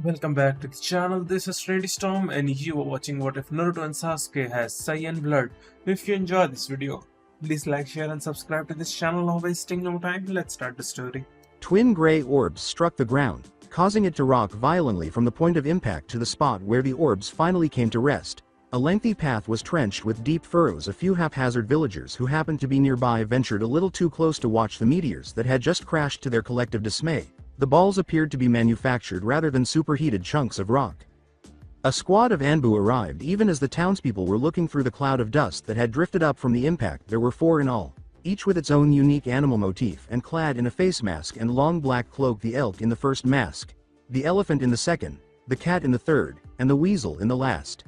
Welcome back to the channel. This is Randy Storm and you are watching What If Naruto and Sasuke has Saiyan blood. If you enjoyed this video, please like, share and subscribe to this channel. Now wasting no time, let's start the story. Twin gray orbs struck the ground, causing it to rock violently from the point of impact to the spot where the orbs finally came to rest. A lengthy path was trenched with deep furrows. A few haphazard villagers who happened to be nearby ventured a little too close to watch the meteors that had just crashed. To their collective dismay, the balls appeared to be manufactured rather than superheated chunks of rock. A squad of Anbu arrived even as the townspeople were looking through the cloud of dust that had drifted up from the impact. There were 4 in all, each with its own unique animal motif and clad in a face mask and long black cloak. The elk in the first mask, the elephant in the second, the cat in the third, and the weasel in the last.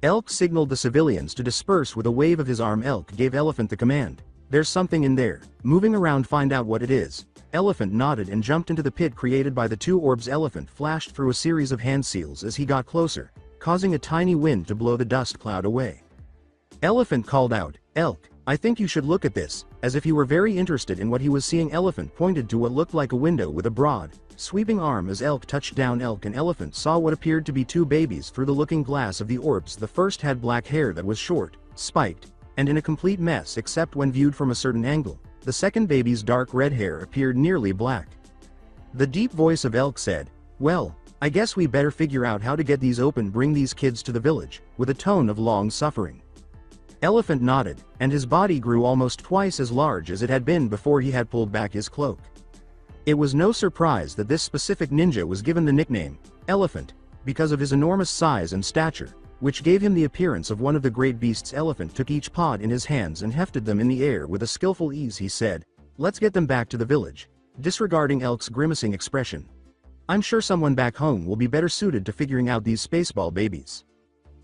Elk signaled the civilians to disperse with a wave of his arm. Elk gave Elephant the command. "There's something in there. Moving around, find out what it is." Elephant nodded and jumped into the pit created by the 2 orbs. Elephant flashed through a series of hand seals as he got closer, causing a tiny wind to blow the dust cloud away. Elephant called out, "Elk, I think you should look at this," as if he were very interested in what he was seeing. Elephant pointed to what looked like a window with a broad, sweeping arm as Elk touched down. Elk and Elephant saw what appeared to be 2 babies through the looking glass of the orbs. The first had black hair that was short, spiked, and in a complete mess except when viewed from a certain angle. The second baby's dark red hair appeared nearly black. The deep voice of Elk said, "Well, I guess we better figure out how to get these open. Bring these kids to the village," with a tone of long suffering. Elephant nodded, and his body grew almost twice as large as it had been before he had pulled back his cloak. It was no surprise that this specific ninja was given the nickname, Elephant, because of his enormous size and stature, which gave him the appearance of one of the great beasts. Elephant took each pod in his hands and hefted them in the air with a skillful ease. He said, "Let's get them back to the village," disregarding Elk's grimacing expression. "I'm sure someone back home will be better suited to figuring out these spaceball babies."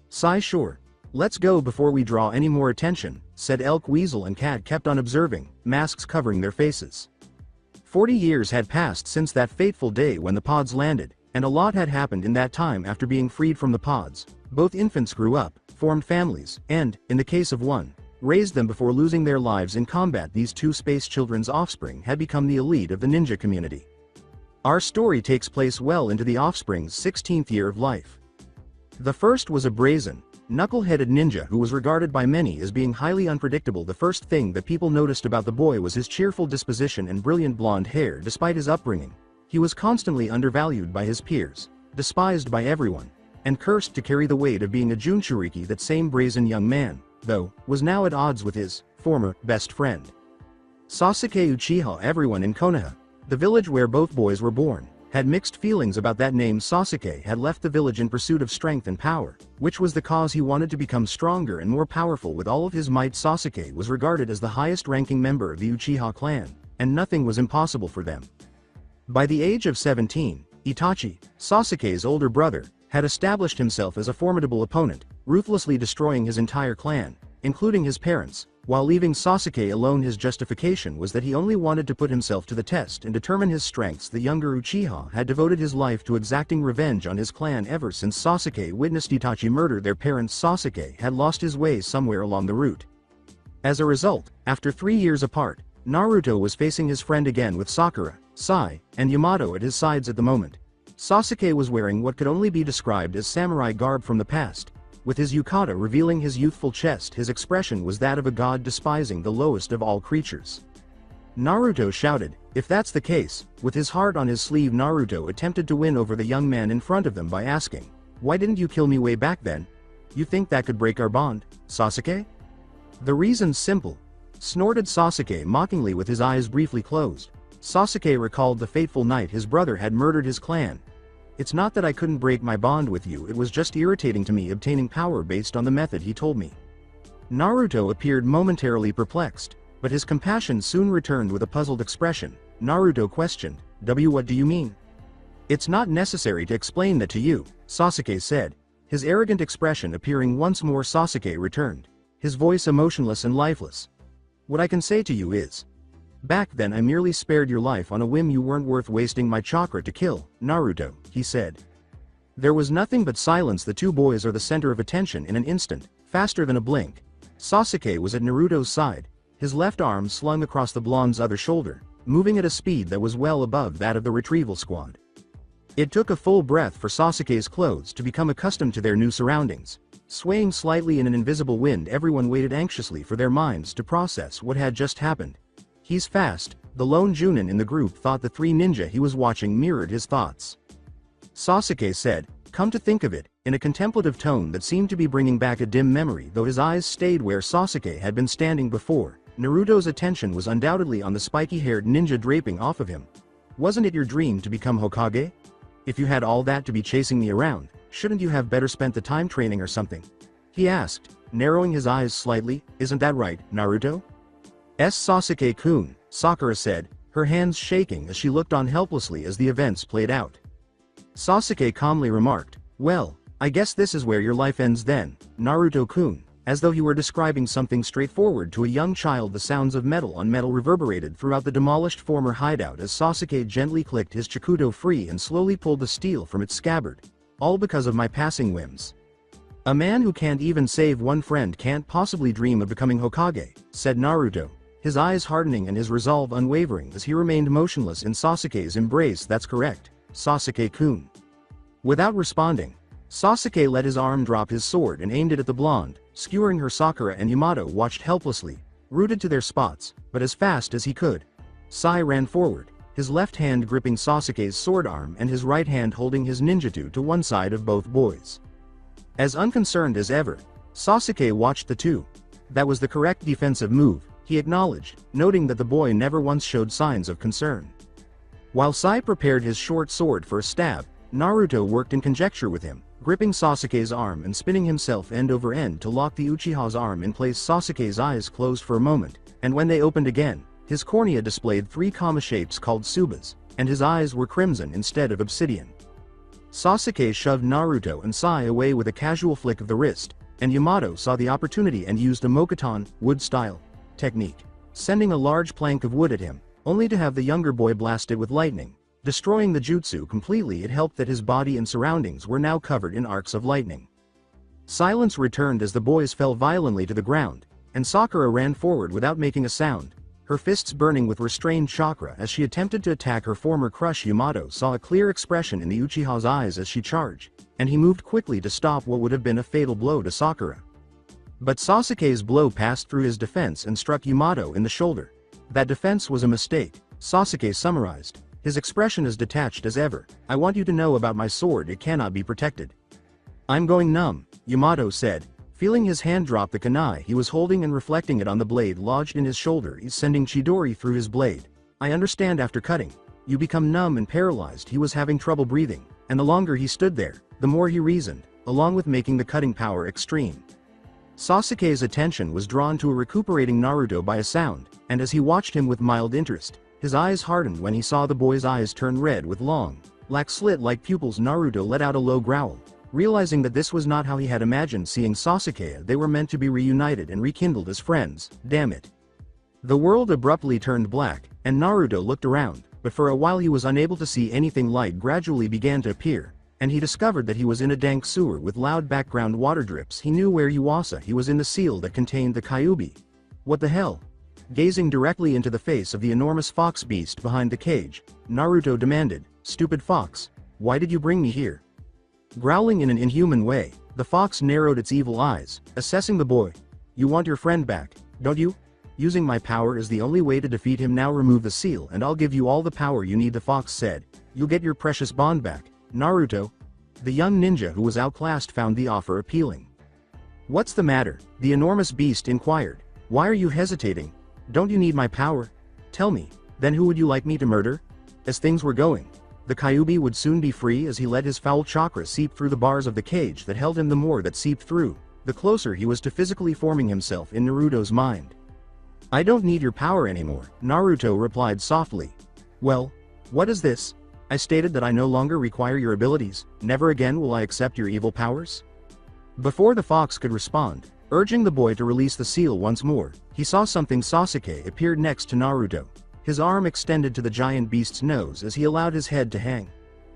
"Sigh, sure. Let's go before we draw any more attention," said Elk. Weasel and Cat kept on observing, masks covering their faces. 40 years had passed since that fateful day when the pods landed, and a lot had happened in that time. After being freed from the pods, both infants grew up, formed families, and, in the case of one, raised them before losing their lives in combat. These 2 space children's offspring had become the elite of the ninja community. Our story takes place well into the offspring's 16th year of life. The first was a brazen, knuckle-headed ninja who was regarded by many as being highly unpredictable. The first thing that people noticed about the boy was his cheerful disposition and brilliant blonde hair. Despite his upbringing, he was constantly undervalued by his peers, despised by everyone, and cursed to carry the weight of being a Junchuriki. That same brazen young man, though, was now at odds with his former best friend, Sasuke Uchiha. Everyone in Konoha, the village where both boys were born, had mixed feelings about that name. Sasuke had left the village in pursuit of strength and power, which was the cause he wanted to become stronger and more powerful with all of his might. Sasuke was regarded as the highest-ranking member of the Uchiha clan, and nothing was impossible for them. By the age of 17, Itachi, Sasuke's older brother, had established himself as a formidable opponent, ruthlessly destroying his entire clan, including his parents, while leaving Sasuke alone. His justification was that he only wanted to put himself to the test and determine his strengths. The younger Uchiha had devoted his life to exacting revenge on his clan ever since Sasuke witnessed Itachi murder their parents. Sasuke had lost his way somewhere along the route. As a result, after 3 years apart, Naruto was facing his friend again with Sakura, Sai, and Yamato at his sides at the moment. Sasuke was wearing what could only be described as samurai garb from the past, with his yukata revealing his youthful chest. His expression was that of a god despising the lowest of all creatures. Naruto shouted, "If that's the case," with his heart on his sleeve. Naruto attempted to win over the young man in front of them by asking, "Why didn't you kill me way back then? You think that could break our bond, Sasuke?" "The reason's simple," snorted Sasuke mockingly with his eyes briefly closed. Sasuke recalled the fateful night his brother had murdered his clan. "It's not that I couldn't break my bond with you, it was just irritating to me obtaining power based on the method he told me." Naruto appeared momentarily perplexed, but his compassion soon returned with a puzzled expression. Naruto questioned, What do you mean?" "It's not necessary to explain that to you," Sasuke said, his arrogant expression appearing once more. Sasuke returned, his voice emotionless and lifeless. "What I can say to you is, back then I merely spared your life on a whim. You weren't worth wasting my chakra to kill, Naruto," he said. There was nothing but silence. The 2 boys are the center of attention in an instant, faster than a blink. Sasuke was at Naruto's side, his left arm slung across the blonde's other shoulder, moving at a speed that was well above that of the retrieval squad. It took a full breath for Sasuke's clothes to become accustomed to their new surroundings. Swaying slightly in an invisible wind, everyone waited anxiously for their minds to process what had just happened. He's fast, the lone Junin in the group thought. The three ninja he was watching mirrored his thoughts. Sasuke said, "Come to think of it," in a contemplative tone that seemed to be bringing back a dim memory. Though his eyes stayed where Sasuke had been standing before, Naruto's attention was undoubtedly on the spiky-haired ninja draping off of him. "Wasn't it your dream to become Hokage? If you had all that to be chasing me around, shouldn't you have better spent the time training or something?" he asked, narrowing his eyes slightly. "Isn't that right, Naruto?" Sasuke-kun, Sakura said, her hands shaking as she looked on helplessly as the events played out. Sasuke calmly remarked, "Well, I guess this is where your life ends then, Naruto-kun," as though he were describing something straightforward to a young child. The sounds of metal on metal reverberated throughout the demolished former hideout as Sasuke gently clicked his Chikudo free and slowly pulled the steel from its scabbard. "All because of my passing whims. A man who can't even save one friend can't possibly dream of becoming Hokage," said Naruto, his eyes hardening and his resolve unwavering as he remained motionless in Sasuke's embrace. "That's correct, Sasuke-kun." Without responding, Sasuke let his arm drop his sword and aimed it at the blonde, skewering her. Sakura and Yamato watched helplessly, rooted to their spots, but as fast as he could, Sai ran forward, his left hand gripping Sasuke's sword arm and his right hand holding his ninjutsu to one side of both boys. As unconcerned as ever, Sasuke watched the two. "That was the correct defensive move," he acknowledged, noting that the boy never once showed signs of concern. While Sai prepared his short sword for a stab, Naruto worked in conjecture with him, gripping Sasuke's arm and spinning himself end over end to lock the Uchiha's arm in place. Sasuke's eyes closed for a moment, and when they opened again, his cornea displayed three comma shapes called subas, and his eyes were crimson instead of obsidian. Sasuke shoved Naruto and Sai away with a casual flick of the wrist, and Yamato saw the opportunity and used a mokuton, wood-style, technique, sending a large plank of wood at him, only to have the younger boy blasted with lightning, destroying the jutsu completely. It helped that his body and surroundings were now covered in arcs of lightning. Silence returned as the boys fell violently to the ground, and Sakura ran forward without making a sound, her fists burning with restrained chakra as she attempted to attack her former crush. Yamato saw a clear expression in the Uchiha's eyes as she charged, and he moved quickly to stop what would have been a fatal blow to Sakura. But Sasuke's blow passed through his defense and struck Yamato in the shoulder. "That defense was a mistake," Sasuke summarized, his expression as detached as ever. "I want you to know about my sword, it cannot be protected." "I'm going numb," Yamato said, feeling his hand drop the kunai he was holding and reflecting it on the blade lodged in his shoulder. He's sending Chidori through his blade. "I understand after cutting, you become numb and paralyzed." He was having trouble breathing, and the longer he stood there, the more he reasoned, along with making the cutting power extreme. Sasuke's attention was drawn to a recuperating Naruto by a sound, and as he watched him with mild interest, his eyes hardened when he saw the boy's eyes turn red with long, black slit-like pupils. Naruto let out a low growl, realizing that this was not how he had imagined seeing Sasuke. They were meant to be reunited and rekindled as friends, damn it. The world abruptly turned black, and Naruto looked around, but for a while he was unable to see anything. Light gradually began to appear, and he discovered that he was in a dank sewer with loud background water drips. He knew where he was in the seal that contained the Kyuubi. What the hell? Gazing directly into the face of the enormous fox beast behind the cage, Naruto demanded, "Stupid fox, why did you bring me here?" Growling in an inhuman way, the fox narrowed its evil eyes, assessing the boy. "You want your friend back, don't you? Using my power is the only way to defeat him. Now remove the seal and I'll give you all the power you need," the fox said. "You'll get your precious bond back, Naruto." The young ninja who was outclassed found the offer appealing. "What's the matter?" the enormous beast inquired. "Why are you hesitating? Don't you need my power? Tell me, then who would you like me to murder?" As things were going, the Kyuubi would soon be free. As he let his foul chakra seep through the bars of the cage that held him, the more that seeped through, the closer he was to physically forming himself in Naruto's mind. "I don't need your power anymore," Naruto replied softly. "Well, what is this? I stated that I no longer require your abilities. Never again will I accept your evil powers." Before the fox could respond, urging the boy to release the seal once more, he saw something. Sasuke appeared next to Naruto, his arm extended to the giant beast's nose as he allowed his head to hang.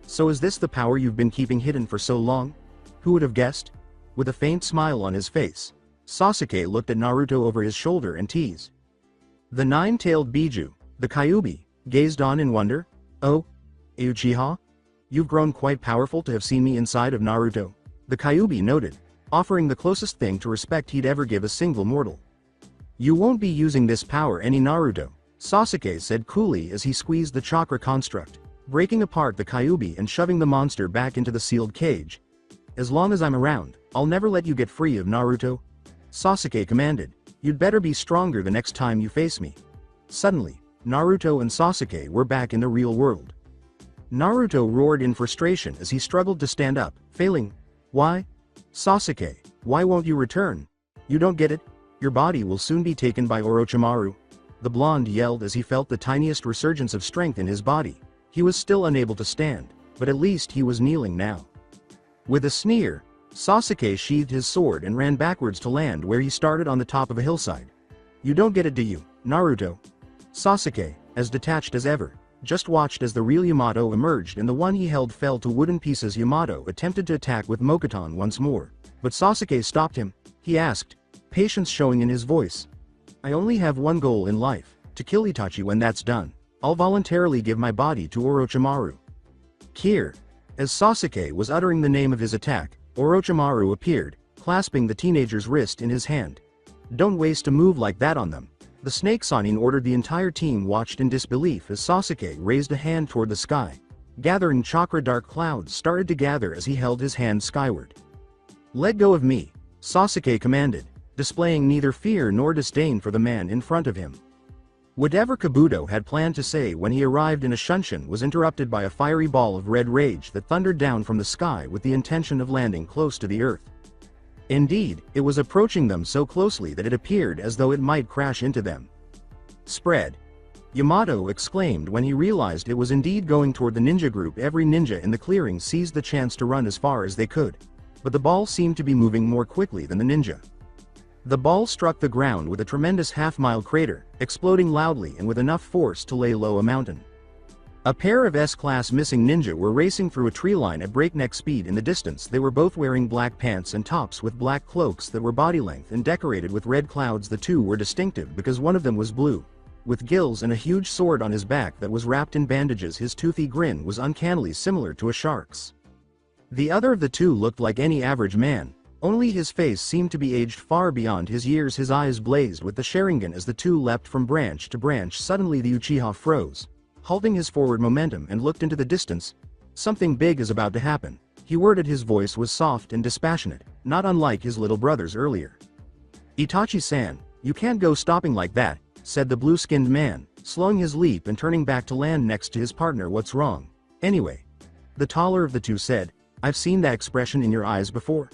"So is this the power you've been keeping hidden for so long? Who would have guessed?" With a faint smile on his face, Sasuke looked at Naruto over his shoulder and teased. The nine-tailed Biju, the Kyuubi, gazed on in wonder. "Oh, Uchiha? You've grown quite powerful to have seen me inside of Naruto. The Kyuubi noted, offering the closest thing to respect he'd ever give a single mortal. You won't be using this power any Naruto, Sasuke said coolly as he squeezed the chakra construct, breaking apart the Kyuubi and shoving the monster back into the sealed cage. As long as I'm around, I'll never let you get free of Naruto. Sasuke commanded, you'd better be stronger the next time you face me. Suddenly, Naruto and Sasuke were back in the real world. Naruto roared in frustration as he struggled to stand up, failing. Why? Sasuke, why won't you return? You don't get it? Your body will soon be taken by Orochimaru. The blonde yelled as he felt the tiniest resurgence of strength in his body. He was still unable to stand, but at least he was kneeling now. With a sneer, Sasuke sheathed his sword and ran backwards to land where he started on the top of a hillside. You don't get it, do you, Naruto? Sasuke, as detached as ever, just watched as the real Yamato emerged and the one he held fell to wooden pieces. Yamato attempted to attack with Mokuton once more, but Sasuke stopped him. He asked, patience showing in his voice. I only have one goal in life, to kill Itachi. When that's done, I'll voluntarily give my body to Orochimaru. Here. As Sasuke was uttering the name of his attack, Orochimaru appeared, clasping the teenager's wrist in his hand. Don't waste a move like that on them. The Snake Sanin ordered. The entire team watched in disbelief as Sasuke raised a hand toward the sky. Gathering chakra, dark clouds started to gather as he held his hand skyward. Let go of me, Sasuke commanded, displaying neither fear nor disdain for the man in front of him. Whatever Kabuto had planned to say when he arrived in a Shunshin was interrupted by a fiery ball of red rage that thundered down from the sky with the intention of landing close to the earth. Indeed, it was approaching them so closely that it appeared as though it might crash into them. Spread! Yamato exclaimed when he realized it was indeed going toward the ninja group. Every ninja in the clearing seized the chance to run as far as they could, but the ball seemed to be moving more quickly than the ninja. The ball struck the ground with a tremendous half-mile crater, exploding loudly and with enough force to lay low a mountain. A pair of S-class missing ninja were racing through a tree line at breakneck speed in the distance. They were both wearing black pants and tops with black cloaks that were body length and decorated with red clouds. The two were distinctive because one of them was blue, with gills and a huge sword on his back that was wrapped in bandages. His toothy grin was uncannily similar to a shark's. The other of the two looked like any average man, only his face seemed to be aged far beyond his years. His eyes blazed with the Sharingan as the two leapt from branch to branch. Suddenly the Uchiha froze, halting his forward momentum, and looked into the distance. Something big is about to happen, he worded. His voice was soft and dispassionate, not unlike his little brother's earlier. Itachi-san, you can't go stopping like that, said the blue-skinned man, slowing his leap and turning back to land next to his partner. What's wrong, anyway? The taller of the two said, I've seen that expression in your eyes before.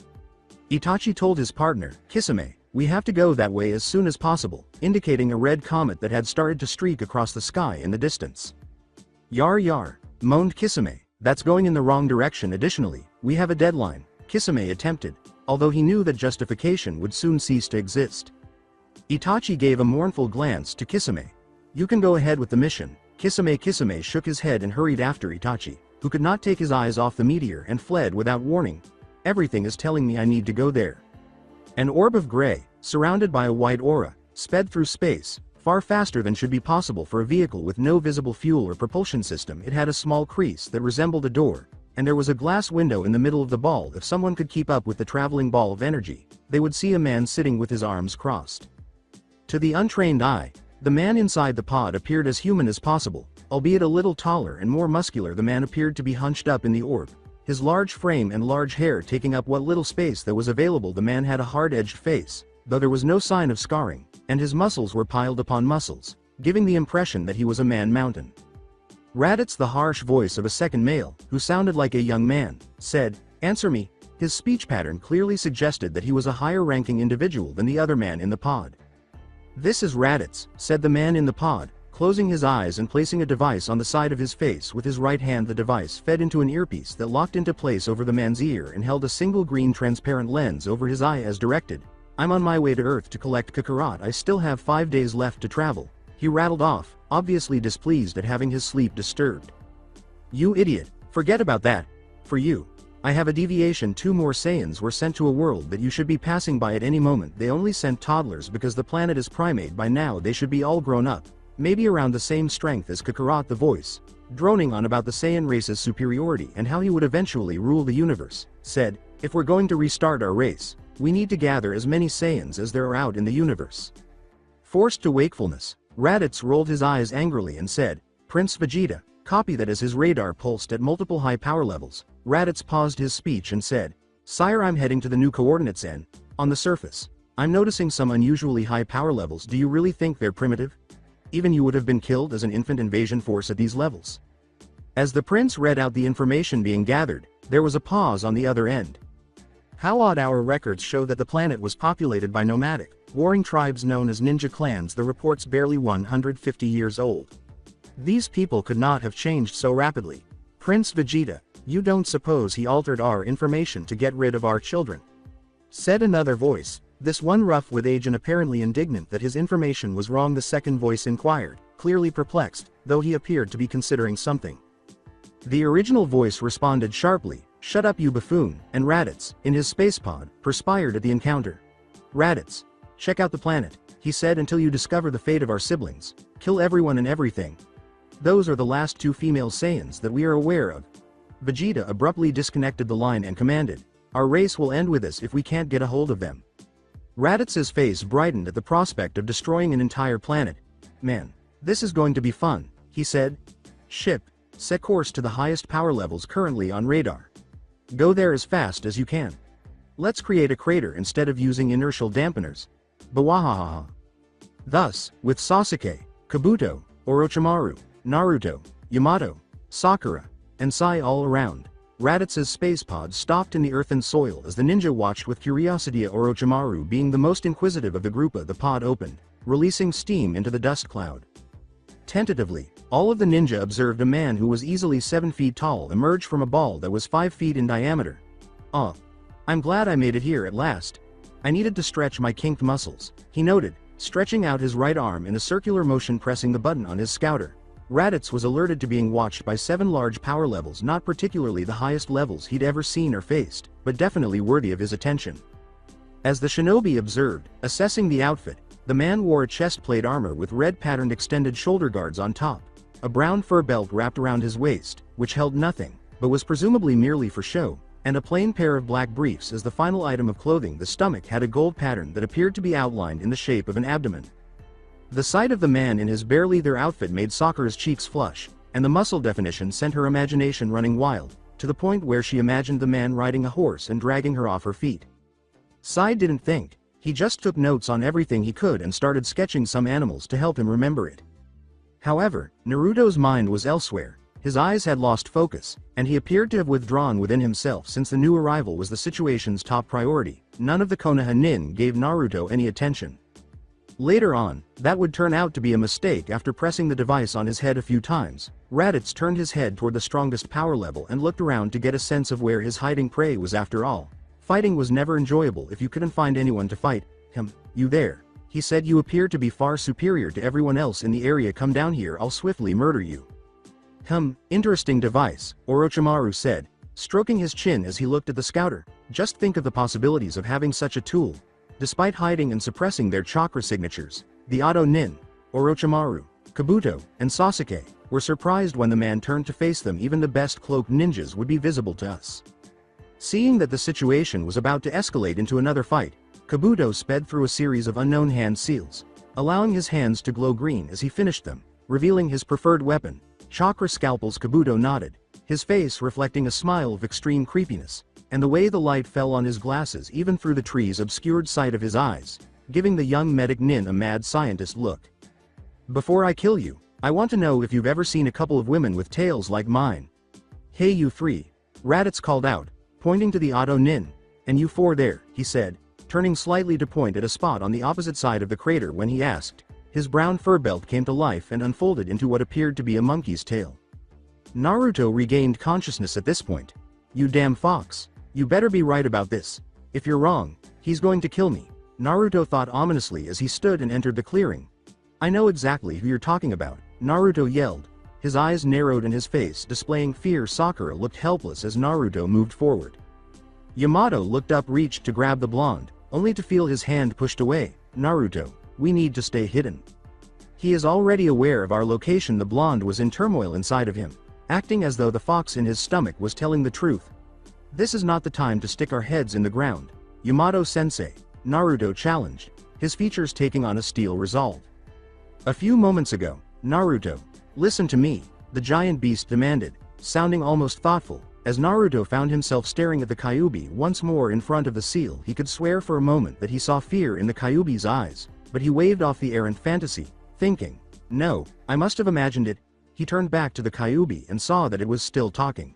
Itachi told his partner, Kisame, we have to go that way as soon as possible, indicating a red comet that had started to streak across the sky in the distance. Yar yar, moaned Kisame, that's going in the wrong direction. Additionally, we have a deadline, Kisame attempted, although he knew that justification would soon cease to exist. Itachi gave a mournful glance to Kisame. You can go ahead with the mission, Kisame. Kisame shook his head and hurried after Itachi, who could not take his eyes off the meteor and fled without warning. Everything is telling me I need to go there. An orb of gray, surrounded by a white aura, sped through space, far faster than should be possible for a vehicle with no visible fuel or propulsion system. It had a small crease that resembled a door, and there was a glass window in the middle of the ball. If someone could keep up with the traveling ball of energy, they would see a man sitting with his arms crossed. To the untrained eye, the man inside the pod appeared as human as possible, albeit a little taller and more muscular. The man appeared to be hunched up in the orb, his large frame and large hair taking up what little space that was available. The man had a hard-edged face, though there was no sign of scarring, and his muscles were piled upon muscles, giving the impression that he was a man-mountain. Raditz, the harsh voice of a second male, who sounded like a young man, said, Answer me. His speech pattern clearly suggested that he was a higher-ranking individual than the other man in the pod. This is Raditz, said the man in the pod, closing his eyes and placing a device on the side of his face with his right hand. The device fed into an earpiece that locked into place over the man's ear and held a single green transparent lens over his eye as directed. I'm on my way to Earth to collect Kakarot. I still have 5 days left to travel, he rattled off, obviously displeased at having his sleep disturbed. You idiot, forget about that. For you, I have a deviation. 2 more Saiyans were sent to a world that you should be passing by at any moment. They only sent toddlers because the planet is primate. By now they should be all grown up, maybe around the same strength as Kakarot. The voice, droning on about the Saiyan race's superiority and how he would eventually rule the universe, said, "If we're going to restart our race, we need to gather as many Saiyans as there are out in the universe." Forced to wakefulness, Raditz rolled his eyes angrily and said, "Prince Vegeta, copy that." As his radar pulsed at multiple high power levels, Raditz paused his speech and said, "Sire, I'm heading to the new coordinates and, on the surface, I'm noticing some unusually high power levels. Do you really think they're primitive? Even you would have been killed as an infant invasion force at these levels." As the prince read out the information being gathered, there was a pause on the other end. "How odd, our records show that the planet was populated by nomadic, warring tribes known as ninja clans. The report's barely 150 years old. These people could not have changed so rapidly. Prince Vegeta, you don't suppose he altered our information to get rid of our children?" said another voice, this one rough with age and apparently indignant that his information was wrong. The second voice inquired, clearly perplexed, though he appeared to be considering something. The original voice responded sharply, "Shut up, you buffoon," and Raditz, in his spacepod, perspired at the encounter. "Raditz, check out the planet," he said, "until you discover the fate of our siblings. Kill everyone and everything. Those are the last two female Saiyans that we are aware of." Vegeta abruptly disconnected the line and commanded, "Our race will end with us if we can't get a hold of them." Raditz's face brightened at the prospect of destroying an entire planet. "Man, this is going to be fun," he said. "Ship, set course to the highest power levels currently on radar. Go there as fast as you can. Let's create a crater instead of using inertial dampeners. Bawahaha." Thus, with Sasuke, Kabuto, Orochimaru, Naruto, Yamato, Sakura, and Sai all around, Raditz's spacepod stopped in the earthen soil as the ninja watched with curiosity. Orochimaru, being the most inquisitive of the group, the pod opened, releasing steam into the dust cloud. Tentatively, all of the ninja observed a man who was easily 7 feet tall emerge from a ball that was 5 feet in diameter. "Oh, I'm glad I made it here at last. I needed to stretch my kinked muscles," he noted, stretching out his right arm in a circular motion, pressing the button on his scouter. Raditz was alerted to being watched by 7 large power levels, not particularly the highest levels he'd ever seen or faced, but definitely worthy of his attention. As the shinobi observed, assessing the outfit, the man wore a chest-plate armor with red-patterned extended shoulder guards on top, a brown fur belt wrapped around his waist, which held nothing, but was presumably merely for show, and a plain pair of black briefs as the final item of clothing. The stomach had a gold pattern that appeared to be outlined in the shape of an abdomen. The sight of the man in his bare leather outfit made Sakura's cheeks flush, and the muscle definition sent her imagination running wild, to the point where she imagined the man riding a horse and dragging her off her feet. Sai didn't think. He just took notes on everything he could and started sketching some animals to help him remember it. However, Naruto's mind was elsewhere. His eyes had lost focus, and he appeared to have withdrawn within himself since the new arrival was the situation's top priority. None of the Konoha nin gave Naruto any attention. Later on, that would turn out to be a mistake. After pressing the device on his head a few times, Raditz turned his head toward the strongest power level and looked around to get a sense of where his hiding prey was. After all, fighting was never enjoyable if you couldn't find anyone to fight. "You there," he said, "you appear to be far superior to everyone else in the area. Come down here, I'll swiftly murder you." Interesting device," Orochimaru said, stroking his chin as he looked at the scouter. "Just think of the possibilities of having such a tool." Despite hiding and suppressing their chakra signatures, the Ado nin, Orochimaru, Kabuto, and Sasuke were surprised when the man turned to face them. "Even the best cloaked ninjas would be visible to us." Seeing that the situation was about to escalate into another fight, Kabuto sped through a series of unknown hand seals, allowing his hands to glow green as he finished them, revealing his preferred weapon, chakra scalpels. Kabuto nodded, his face reflecting a smile of extreme creepiness, and the way the light fell on his glasses even through the trees obscured sight of his eyes, giving the young medic nin a mad scientist look. "Before I kill you, I want to know if you've ever seen a couple of women with tails like mine." "Hey you three," Raditz called out, pointing to the Ado nin. "And you four there," he said, turning slightly to point at a spot on the opposite side of the crater. When he asked, his brown fur belt came to life and unfolded into what appeared to be a monkey's tail. Naruto regained consciousness at this point. "You damn fox. You better be right about this. If you're wrong, he's going to kill me," Naruto thought ominously as he stood and entered the clearing. "I know exactly who you're talking about," Naruto yelled, his eyes narrowed and his face displaying fear. Sakura looked helpless as Naruto moved forward. Yamato looked up, reached to grab the blonde, only to feel his hand pushed away. "Naruto, we need to stay hidden." He is already aware of our location. The blonde was in turmoil inside of him, acting as though the fox in his stomach was telling the truth. This is not the time to stick our heads in the ground, Yamato-sensei, Naruto challenged, his features taking on a steel resolve. A few moments ago, Naruto, listen to me, the giant beast demanded, sounding almost thoughtful. As Naruto found himself staring at the Kyuubi once more in front of the seal, he could swear for a moment that he saw fear in the Kyuubi's eyes, but he waved off the errant fantasy, thinking, no, I must have imagined it. He turned back to the Kyuubi and saw that it was still talking.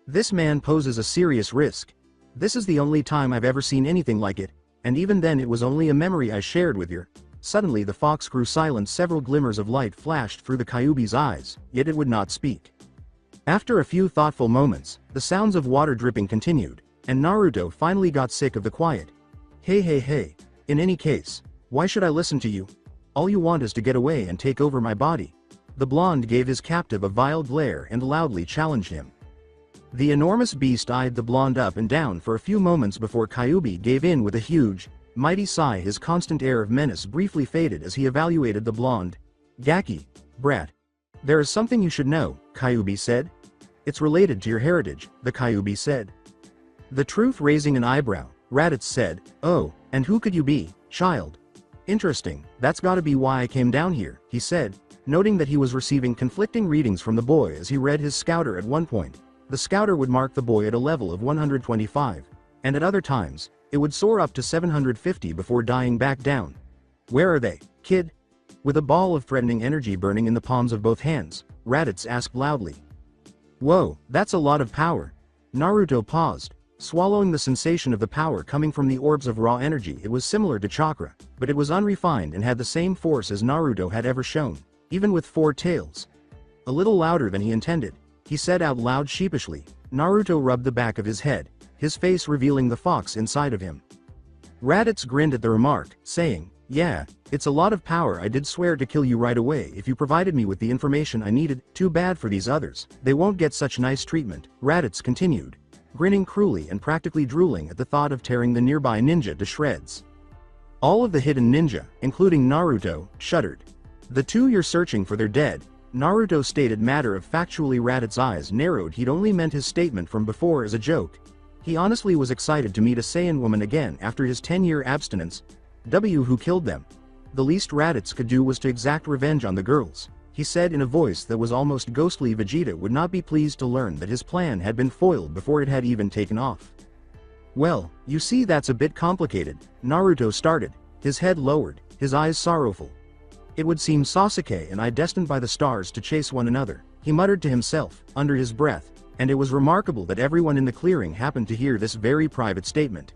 This man poses a serious risk. This is the only time I've ever seen anything like it, and even then it was only a memory I shared with you. Suddenly the fox grew silent. Several glimmers of light flashed through the Kyuubi's eyes, yet it would not speak. After a few thoughtful moments, the sounds of water dripping continued, and Naruto finally got sick of the quiet. Hey, in any case, why should I listen to you? All you want is to get away and take over my body. The blonde gave his captive a vile glare and loudly challenged him. The enormous beast eyed the blonde up and down for a few moments before Kyuubi gave in with a huge, mighty sigh. His constant air of menace briefly faded as he evaluated the blonde. Gaki, brat. There is something you should know, Kyuubi said. It's related to your heritage, the Kyuubi said. The truth raising an eyebrow, Raditz said, oh, and who could you be, child? Interesting, that's gotta be why I came down here, he said, noting that he was receiving conflicting readings from the boy as he read his scouter. At one point, the scouter would mark the boy at a level of 125, and at other times, it would soar up to 750 before dying back down. Where are they, kid? With a ball of threatening energy burning in the palms of both hands, Raditz asked loudly. Whoa, that's a lot of power. Naruto paused, swallowing the sensation of the power coming from the orbs of raw energy. It was similar to chakra, but it was unrefined and had the same force as Naruto had ever shown, even with 4 tails. A little louder than he intended, he said out loud sheepishly. Naruto rubbed the back of his head, his face revealing the fox inside of him. Raditz grinned at the remark, saying, yeah, it's a lot of power. I did swear to kill you right away if you provided me with the information I needed. Too bad for these others, they won't get such nice treatment, Raditz continued, grinning cruelly and practically drooling at the thought of tearing the nearby ninja to shreds. All of the hidden ninja, including Naruto, shuddered. The 2 you're searching for, they're dead, Naruto stated matter-of-factually. Raditz's eyes narrowed. He'd only meant his statement from before as a joke. He honestly was excited to meet a Saiyan woman again after his 10-year abstinence. Who killed them? The least Raditz could do was to exact revenge on the girls, he said in a voice that was almost ghostly. Vegeta would not be pleased to learn that his plan had been foiled before it had even taken off. Well, you see, that's a bit complicated, Naruto started, his head lowered, his eyes sorrowful. It would seem Sasuke and I destined by the stars to chase one another, he muttered to himself, under his breath, and it was remarkable that everyone in the clearing happened to hear this very private statement.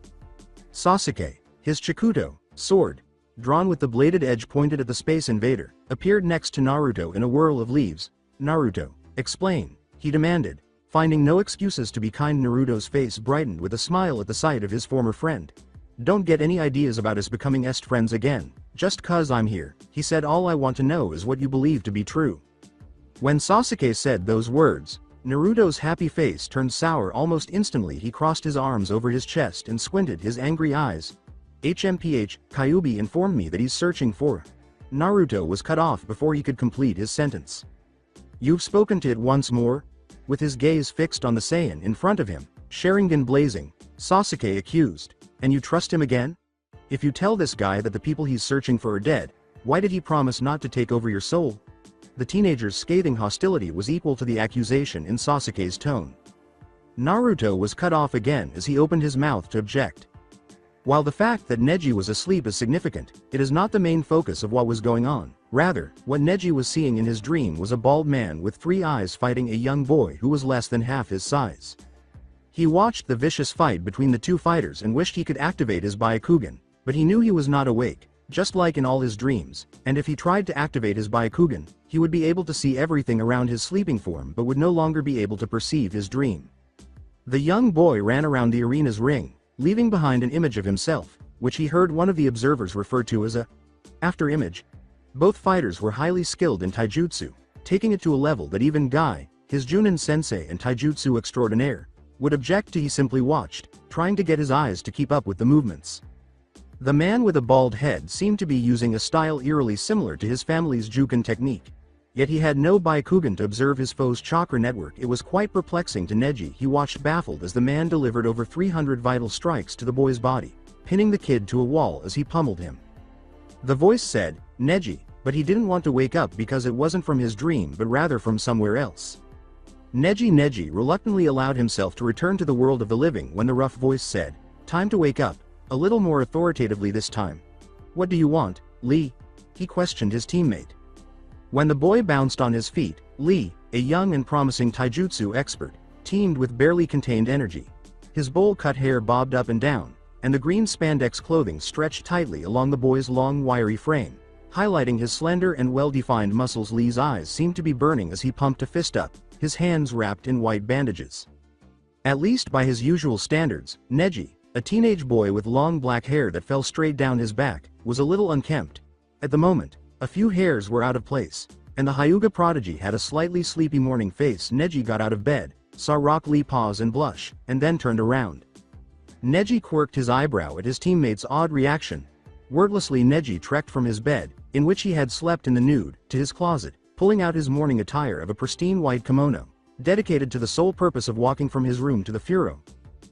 Sasuke, his Chikuto, sword, drawn with the bladed edge pointed at the space invader, appeared next to Naruto in a whirl of leaves. Naruto, explain, he demanded, finding no excuses to be kind. Naruto's face brightened with a smile at the sight of his former friend. Don't get any ideas about us becoming friends again, just cause I'm here, he said. All I want to know is what you believe to be true. When Sasuke said those words, Naruto's happy face turned sour almost instantly. He crossed his arms over his chest and squinted his angry eyes. HMPH, Kyuubi informed me that he's searching for. Naruto was cut off before he could complete his sentence. You've spoken to it once more? With his gaze fixed on the Saiyan in front of him, Sharingan blazing, Sasuke accused. And you trust him again? If you tell this guy that the people he's searching for are dead, why did he promise not to take over your soul? The teenager's scathing hostility was equal to the accusation in Sasuke's tone. Naruto was cut off again as he opened his mouth to object. While the fact that Neji was asleep is significant, it is not the main focus of what was going on. Rather, what Neji was seeing in his dream was a bald man with 3 eyes fighting a young boy who was less than half his size. He watched the vicious fight between the 2 fighters and wished he could activate his Byakugan, but he knew he was not awake, just like in all his dreams, and if he tried to activate his Byakugan, he would be able to see everything around his sleeping form but would no longer be able to perceive his dream. The young boy ran around the arena's ring, leaving behind an image of himself, which he heard one of the observers refer to as a after-image. Both fighters were highly skilled in taijutsu, taking it to a level that even Guy, his Junin sensei and taijutsu extraordinaire, would object to. He simply watched, trying to get his eyes to keep up with the movements. The man with a bald head seemed to be using a style eerily similar to his family's Juken technique. Yet he had no Byakugan to observe his foe's chakra network. It was quite perplexing to Neji. He watched baffled as the man delivered over 300 vital strikes to the boy's body, pinning the kid to a wall as he pummeled him. The voice said, "Neji," but he didn't want to wake up because it wasn't from his dream but rather from somewhere else. Neji reluctantly allowed himself to return to the world of the living when the rough voice said, "Time to wake up," a little more authoritatively this time. "What do you want, Lee?" he questioned his teammate. When the boy bounced on his feet, Lee, a young and promising taijutsu expert, teemed with barely contained energy. His bowl-cut hair bobbed up and down, and the green spandex clothing stretched tightly along the boy's long wiry frame, highlighting his slender and well-defined muscles. Lee's eyes seemed to be burning as he pumped a fist up, his hands wrapped in white bandages. At least by his usual standards, Neji, a teenage boy with long black hair that fell straight down his back, was a little unkempt. At the moment, a few hairs were out of place, and the Hyuga prodigy had a slightly sleepy morning face. Neji got out of bed, saw Rock Lee pause and blush, and then turned around. Neji quirked his eyebrow at his teammate's odd reaction. Wordlessly, Neji trekked from his bed, in which he had slept in the nude, to his closet, pulling out his morning attire of a pristine white kimono, dedicated to the sole purpose of walking from his room to the Furo.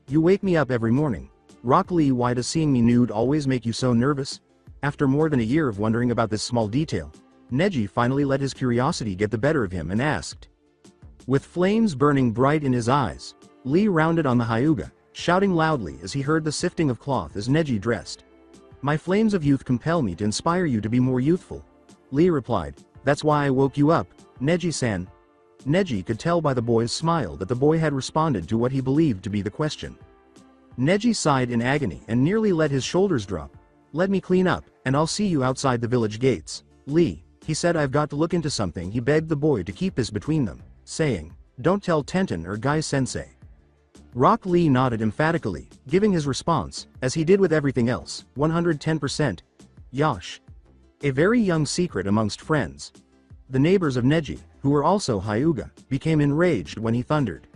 "You wake me up every morning. Rock Lee, why does seeing me nude always make you so nervous?" After more than a year of wondering about this small detail, Neji finally let his curiosity get the better of him and asked. With flames burning bright in his eyes, Lee rounded on the Hyuga, shouting loudly as he heard the sifting of cloth as Neji dressed. "My flames of youth compel me to inspire you to be more youthful," Lee replied. "That's why I woke you up, Neji-san." Neji could tell by the boy's smile that the boy had responded to what he believed to be the question. Neji sighed in agony and nearly let his shoulders drop. "Let me clean up, and I'll see you outside the village gates, Lee," he said. "I've got to look into something." He begged the boy to keep this between them, saying, "Don't tell Tenten or Guy-sensei." Rock Lee nodded emphatically, giving his response, as he did with everything else, 110%. Yosh. A very young secret amongst friends. The neighbors of Neji, who were also Hyuga, became enraged when he thundered.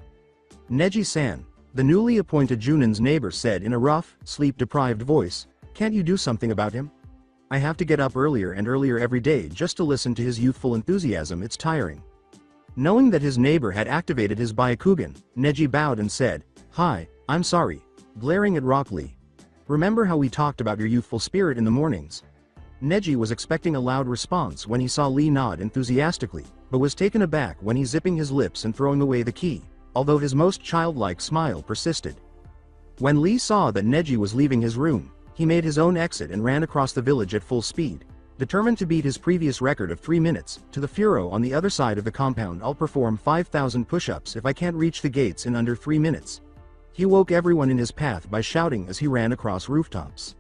"Neji-san," the newly appointed Junin's neighbor said in a rough, sleep-deprived voice, "can't you do something about him? I have to get up earlier and earlier every day just to listen to his youthful enthusiasm. It's tiring." Knowing that his neighbor had activated his Byakugan, Neji bowed and said, "Hi, I'm sorry," glaring at Rock Lee. "Remember how we talked about your youthful spirit in the mornings?" Neji was expecting a loud response when he saw Lee nod enthusiastically, but was taken aback when he zipping his lips and throwing away the key, although his most childlike smile persisted. When Lee saw that Neji was leaving his room, he made his own exit and ran across the village at full speed, determined to beat his previous record of 3 minutes. "To the Furo on the other side of the compound. I'll perform 5,000 push-ups if I can't reach the gates in under 3 minutes. He woke everyone in his path by shouting as he ran across rooftops.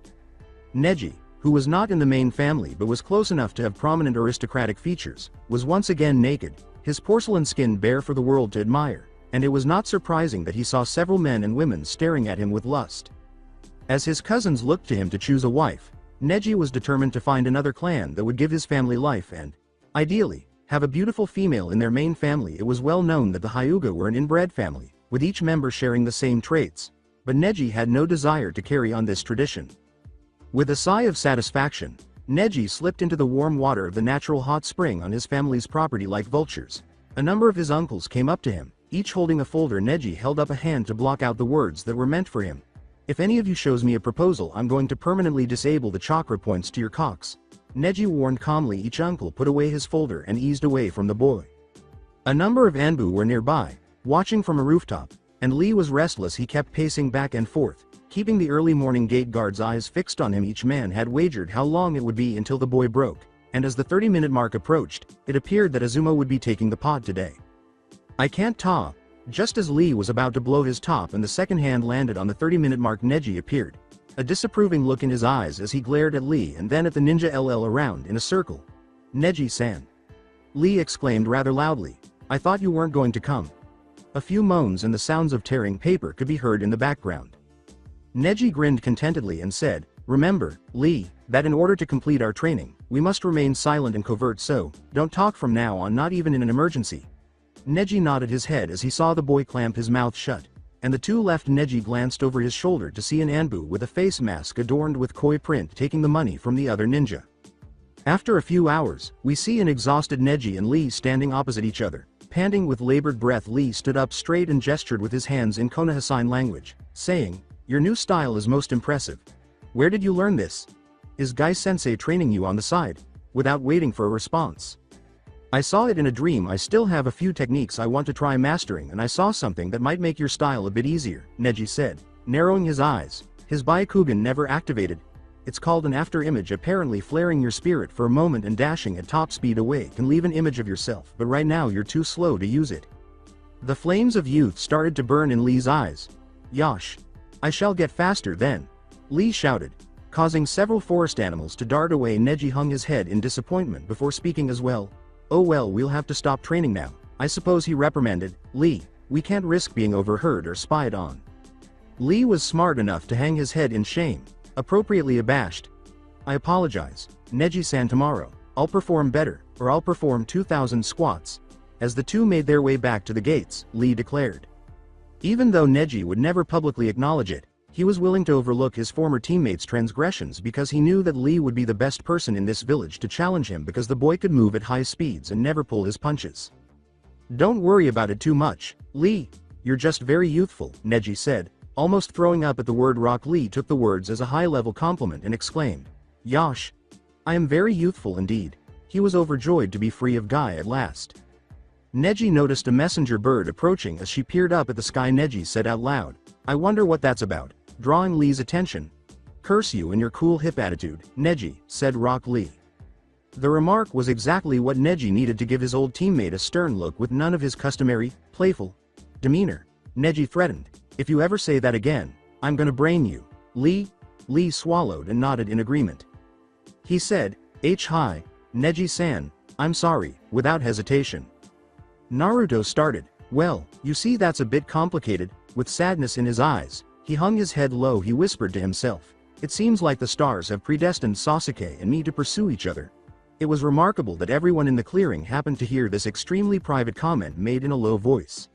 Neji, who was not in the main family but was close enough to have prominent aristocratic features, was once again naked, his porcelain skin bare for the world to admire, and it was not surprising that he saw several men and women staring at him with lust. As his cousins looked to him to choose a wife, Neji was determined to find another clan that would give his family life and, ideally, have a beautiful female in their main family. It was well known that the Hyuga were an inbred family, with each member sharing the same traits, but Neji had no desire to carry on this tradition. With a sigh of satisfaction, Neji slipped into the warm water of the natural hot spring on his family's property like vultures. A number of his uncles came up to him, each holding a folder. Neji held up a hand to block out the words that were meant for him. "If any of you shows me a proposal, I'm going to permanently disable the chakra points to your cocks," Neji warned calmly. Each uncle put away his folder and eased away from the boy. A number of Anbu were nearby, watching from a rooftop, and Lee was restless. He kept pacing back and forth, keeping the early morning gate guard's eyes fixed on him. Each man had wagered how long it would be until the boy broke, and as the 30-minute mark approached, it appeared that Azuma would be taking the pod today. "I can't ta." Just as Lee was about to blow his top and the second hand landed on the 30-minute mark, Neji appeared, a disapproving look in his eyes as he glared at Lee and then at the ninja LL around in a circle. "Neji-san," Lee exclaimed rather loudly, "I thought you weren't going to come." A few moans and the sounds of tearing paper could be heard in the background. Neji grinned contentedly and said, "Remember, Lee, that in order to complete our training, we must remain silent and covert, so don't talk from now on, not even in an emergency." Neji nodded his head as he saw the boy clamp his mouth shut. and the two left. Neji glanced over his shoulder to see an Anbu with a face mask adorned with koi print taking the money from the other ninja. After a few hours, we see an exhausted Neji and Lee standing opposite each other. Panting with labored breath, Lee stood up straight and gestured with his hands in Konoha sign language, saying, "Your new style is most impressive. Where did you learn this? Is Gai-sensei training you on the side?" Without waiting for a response. "I saw it in a dream. I still have a few techniques I want to try mastering, and I saw something that might make your style a bit easier," Neji said, narrowing his eyes. His Byakugan never activated. It's called an after image. Apparently flaring your spirit for a moment and dashing at top speed away can leave an image of yourself, but right now you're too slow to use it. The flames of youth started to burn in Lee's eyes. "Yosh! I shall get faster then," Lee shouted, causing several forest animals to dart away. Neji hung his head in disappointment before speaking as well. "Oh well, we'll have to stop training now, I suppose," he reprimanded. "Lee, we can't risk being overheard or spied on." Lee was smart enough to hang his head in shame, appropriately abashed. "I apologize, Neji-san. Tomorrow, I'll perform better, or I'll perform 2,000 squats." As the two made their way back to the gates, Lee declared. Even though Neji would never publicly acknowledge it, he was willing to overlook his former teammates' transgressions because he knew that Lee would be the best person in this village to challenge him because the boy could move at high speeds and never pull his punches. "Don't worry about it too much, Lee. You're just very youthful," Neji said, almost throwing up at the word rock. Lee took the words as a high-level compliment and exclaimed, "Yosh! I am very youthful indeed." He was overjoyed to be free of Guy at last. Neji noticed a messenger bird approaching. As she peered up at the sky, Neji said out loud, "I wonder what that's about," drawing Lee's attention. "Curse you and your cool hip attitude, Neji," said Rock Lee. The remark was exactly what Neji needed to give his old teammate a stern look with none of his customary, playful demeanor. Neji threatened, "If you ever say that again, I'm gonna brain you, Lee." Lee swallowed and nodded in agreement. He said, "Hi, Neji-san, I'm sorry," without hesitation. Naruto started, "Well, you see, that's a bit complicated." With sadness in his eyes, he hung his head low. He whispered to himself, "It seems like the stars have predestined Sasuke and me to pursue each other." It was remarkable that everyone in the clearing happened to hear this extremely private comment made in a low voice.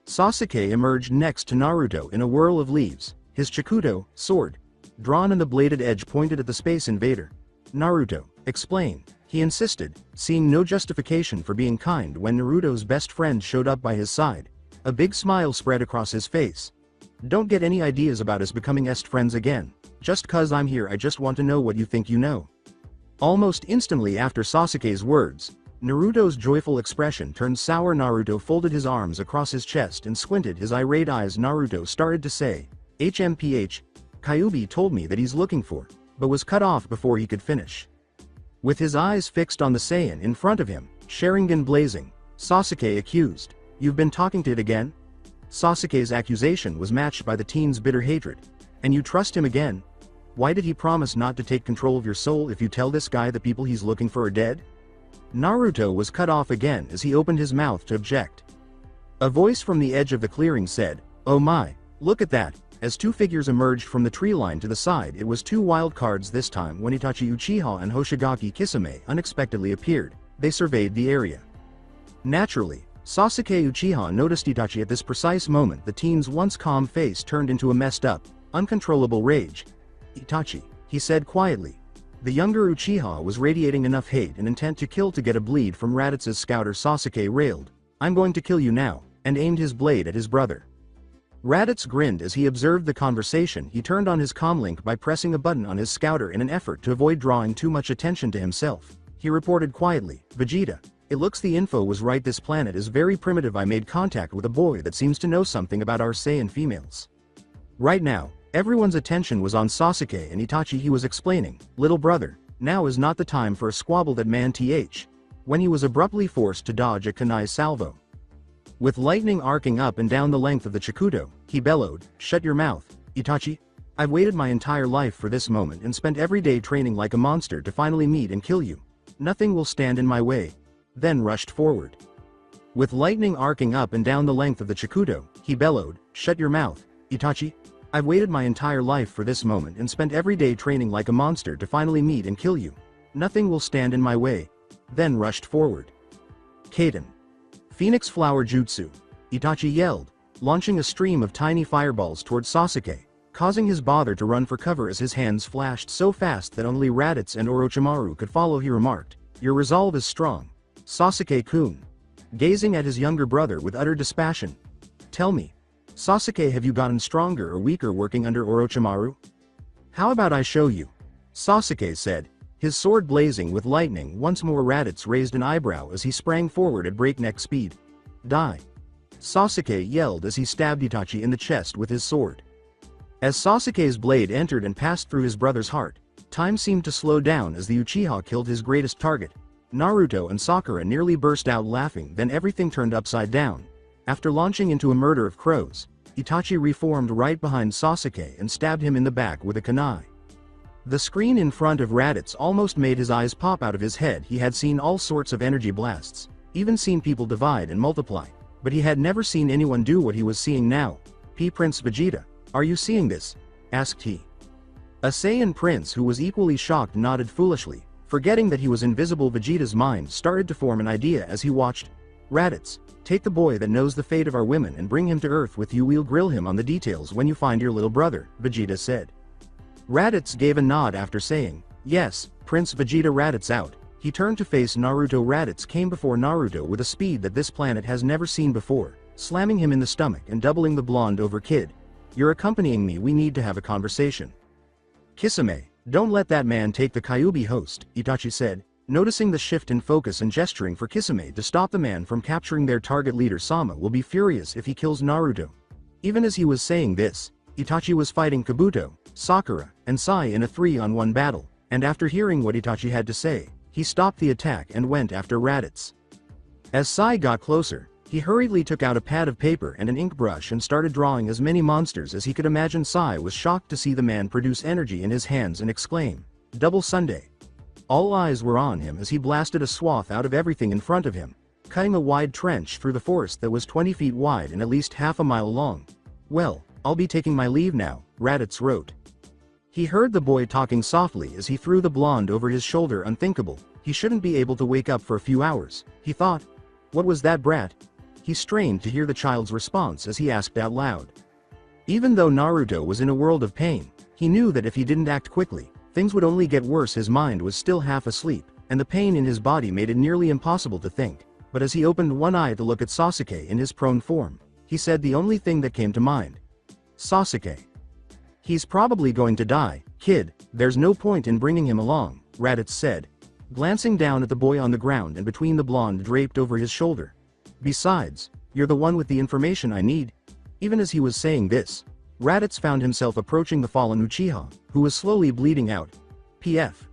Sasuke emerged next to Naruto in a whirl of leaves, his Chikuto sword drawn and the bladed edge pointed at the Space Invader. "Naruto, explain," he insisted, seeing no justification for being kind when Naruto's best friend showed up by his side. A big smile spread across his face. "Don't get any ideas about us becoming best friends again. Just 'cause I'm here, I just want to know what you think you know." Almost instantly after Sasuke's words, Naruto's joyful expression turned sour. Naruto folded his arms across his chest and squinted his irate eyes. Naruto started to say, "HMPH, Kyuubi told me that he's looking for," but was cut off before he could finish. With his eyes fixed on the Saiyan in front of him, Sharingan blazing, Sasuke accused, "You've been talking to it again?" Sasuke's accusation was matched by the teen's bitter hatred. "And you trust him again? Why did he promise not to take control of your soul if you tell this guy the people he's looking for are dead?" Naruto was cut off again as he opened his mouth to object. A voice from the edge of the clearing said, "Oh my, look at that." As two figures emerged from the tree line to the side, it was two wild cards this time. When Itachi Uchiha and Hoshigaki Kisame unexpectedly appeared, they surveyed the area. Naturally, Sasuke Uchiha noticed Itachi at this precise moment. The teen's once calm face turned into a messed up, uncontrollable rage. "Itachi," he said quietly. The younger Uchiha was radiating enough hate and intent to kill to get a bleed from Raditz's scouter. Sasuke railed, "I'm going to kill you now," and aimed his blade at his brother. Raditz grinned as he observed the conversation. He turned on his comlink by pressing a button on his scouter in an effort to avoid drawing too much attention to himself. He reported quietly, "Vegeta, it looks the info was right. This planet is very primitive. I made contact with a boy that seems to know something about our Saiyan females." Right now, everyone's attention was on Sasuke and Itachi. He was explaining, "Little brother, now is not the time for a squabble." That man when he was abruptly forced to dodge a kunai salvo. With lightning arcing up and down the length of the Chikuto, he bellowed, "Shut your mouth, Itachi. I've waited my entire life for this moment and spent every day training like a monster to finally meet and kill you. Nothing will stand in my way." Then rushed forward. With lightning arcing up and down the length of the Chikuto, he bellowed, "Shut your mouth, Itachi. I've waited my entire life for this moment and spent every day training like a monster to finally meet and kill you. Nothing will stand in my way." Then rushed forward. "Kaden. Phoenix Flower Jutsu," Itachi yelled, launching a stream of tiny fireballs towards Sasuke, causing his bother to run for cover as his hands flashed so fast that only Raditz and Orochimaru could follow. He remarked, "Your resolve is strong, Sasuke-kun." Gazing at his younger brother with utter dispassion. "Tell me, Sasuke, have you gotten stronger or weaker working under Orochimaru? How about I show you?" Sasuke said, his sword blazing with lightning. Once more Raditz raised an eyebrow as he sprang forward at breakneck speed. "Die!" Sasuke yelled as he stabbed Itachi in the chest with his sword. As Sasuke's blade entered and passed through his brother's heart, time seemed to slow down as the Uchiha killed his greatest target. Naruto and Sakura nearly burst out laughing. Then everything turned upside down. After launching into a murder of crows, Itachi reformed right behind Sasuke and stabbed him in the back with a kunai. The screen in front of Raditz almost made his eyes pop out of his head. He had seen all sorts of energy blasts, even seen people divide and multiply, but he had never seen anyone do what he was seeing now. Prince Vegeta, are you seeing this?" asked he. A Saiyan prince who was equally shocked nodded foolishly, forgetting that he was invisible. Vegeta's mind started to form an idea as he watched. "Raditz, take the boy that knows the fate of our women and bring him to Earth with you. We'll grill him on the details when you find your little brother," Vegeta said. Raditz gave a nod after saying, "Yes, Prince Vegeta." Raditz out. He turned to face Naruto. Raditz came before Naruto with a speed that this planet has never seen before, slamming him in the stomach and doubling the blonde over. "Kid, you're accompanying me. We need to have a conversation." "Kisame, don't let that man take the Kyuubi host," Itachi said, noticing the shift in focus and gesturing for Kisame to stop the man from capturing their target. "Leader Sama will be furious if he kills Naruto." Even as he was saying this, Itachi was fighting Kabuto, Sakura, and Sai in a 3-on-1 battle, and after hearing what Itachi had to say, he stopped the attack and went after Raditz. As Sai got closer, he hurriedly took out a pad of paper and an ink brush and started drawing as many monsters as he could imagine. Sai was shocked to see the man produce energy in his hands and exclaim, "Double Sunday." All eyes were on him as he blasted a swath out of everything in front of him, cutting a wide trench through the forest that was 20 feet wide and at least half a mile long. "Well, I'll be taking my leave now," Raditz wrote. He heard the boy talking softly as he threw the blonde over his shoulder. Unthinkable, he shouldn't be able to wake up for a few hours, he thought. What was that, brat? He strained to hear the child's response as he asked out loud. Even though Naruto was in a world of pain, he knew that if he didn't act quickly, things would only get worse. His mind was still half asleep, and the pain in his body made it nearly impossible to think. But as he opened one eye to look at Sasuke in his prone form, he said the only thing that came to mind. "Sasuke. He's probably going to die, kid, there's no point in bringing him along," Raditz said, glancing down at the boy on the ground and between the blonde draped over his shoulder. "Besides, you're the one with the information I need." Even as he was saying this, Raditz found himself approaching the fallen Uchiha, who was slowly bleeding out.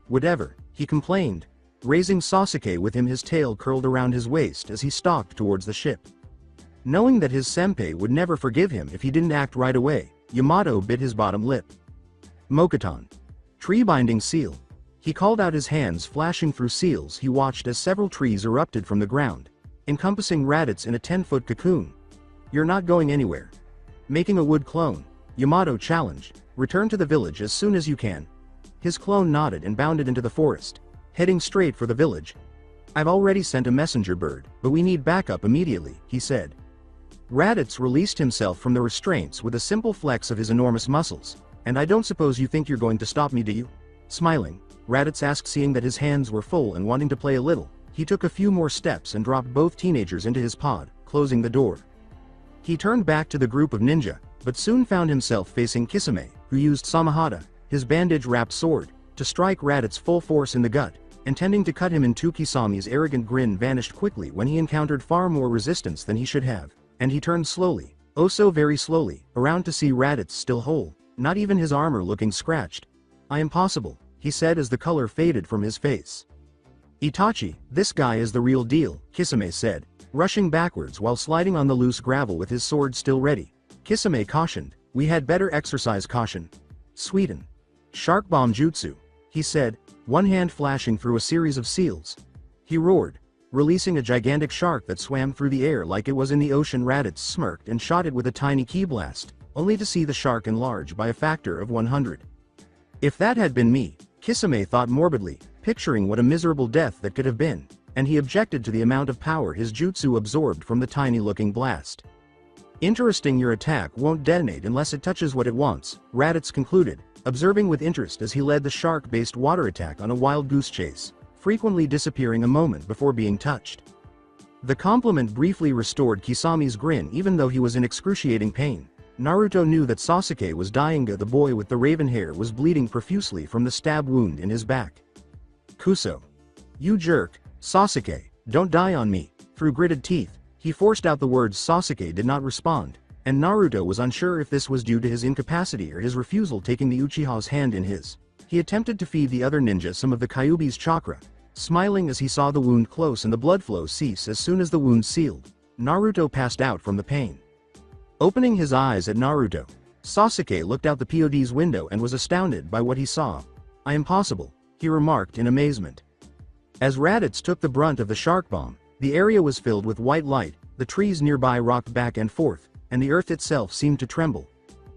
Whatever, he complained, raising Sasuke with him, his tail curled around his waist as he stalked towards the ship. Knowing that his senpai would never forgive him if he didn't act right away, Yamato bit his bottom lip. "Mokuton. Tree-binding seal." He called out, his hands flashing through seals. He watched as several trees erupted from the ground, encompassing Raditz in a 10-foot cocoon. "You're not going anywhere." Making a wood clone, Yamato challenged, "Return to the village as soon as you can." His clone nodded and bounded into the forest, heading straight for the village. "I've already sent a messenger bird, but we need backup immediately," he said. Raditz released himself from the restraints with a simple flex of his enormous muscles. "And I don't suppose you think you're going to stop me, do you?" Smiling, Raditz asked. Seeing that his hands were full and wanting to play a little, he took a few more steps and dropped both teenagers into his pod, closing the door. He turned back to the group of ninja, but soon found himself facing Kisame, who used Samahata, his bandage-wrapped sword, to strike Raditz full force in the gut, intending to cut him in two. Kisame's arrogant grin vanished quickly when he encountered far more resistance than he should have, and he turned slowly, oh so very slowly, around to see Raditz still whole, not even his armor looking scratched. "I am possible," he said as the color faded from his face. "Itachi, this guy is the real deal," Kisame said, rushing backwards while sliding on the loose gravel with his sword still ready. Kisame cautioned, "We had better exercise caution." "Sweden. Shark bomb jutsu," he said, one hand flashing through a series of seals. He roared, releasing a gigantic shark that swam through the air like it was in the ocean. Raditz smirked and shot it with a tiny ki blast, only to see the shark enlarge by a factor of 100. If that had been me, Kisame thought morbidly, picturing what a miserable death that could have been, and he objected to the amount of power his jutsu absorbed from the tiny-looking blast. Interesting, your attack won't detonate unless it touches what it wants, Raditz concluded, observing with interest as he led the shark-based water attack on a wild goose chase, frequently disappearing a moment before being touched. The compliment briefly restored Kisami's grin even though he was in excruciating pain. Naruto knew that Sasuke was dying. The boy with the raven hair was bleeding profusely from the stab wound in his back. Kuso. You jerk, Sasuke, don't die on me. Through gritted teeth, he forced out the words. Sasuke did not respond, and Naruto was unsure if this was due to his incapacity or his refusal taking the Uchiha's hand in his. He attempted to feed the other ninja some of the Kyuubi's chakra, smiling as he saw the wound close and the blood flow cease as soon as the wound sealed. Naruto passed out from the pain. Opening his eyes at Naruto, Sasuke looked out the POD's window and was astounded by what he saw. I am possible, he remarked in amazement. As Raditz took the brunt of the shark bomb, the area was filled with white light, the trees nearby rocked back and forth, and the earth itself seemed to tremble.